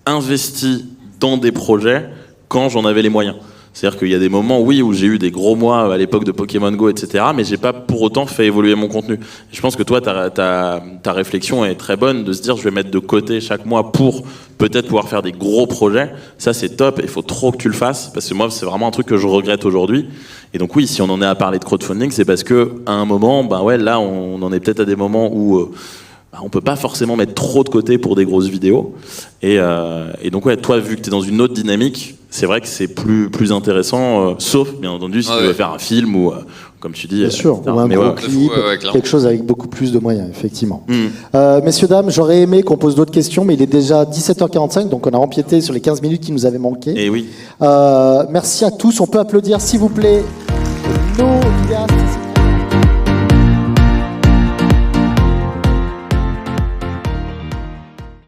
investi dans des projets quand j'en avais les moyens. C'est-à-dire qu'il y a des moments, oui, où j'ai eu des gros mois à l'époque de Pokémon Go, etc., mais j'ai pas pour autant fait évoluer mon contenu. Je pense que toi, ta réflexion est très bonne de se dire, je vais mettre de côté chaque mois pour peut-être pouvoir faire des gros projets. Ça, c'est top, et il faut trop que tu le fasses, parce que moi, c'est vraiment un truc que je regrette aujourd'hui. Et donc oui, si on en est à parler de crowdfunding, c'est parce que à un moment, là, on en est peut-être à des moments où on peut pas forcément mettre trop de côté pour des grosses vidéos. Et donc ouais, toi, vu que tu es dans une autre dynamique, c'est vrai que c'est plus intéressant, sauf bien entendu si tu veux faire un film ou comme tu dis. Bien sûr, ou un gros clip, quelque chose avec beaucoup plus de moyens, effectivement. Messieurs, dames, j'aurais aimé qu'on pose d'autres questions, mais il est déjà 17h45, donc on a empiété sur les 15 minutes qui nous avaient manqué. Et oui. Merci à tous, on peut applaudir s'il vous plaît nos vidéastes.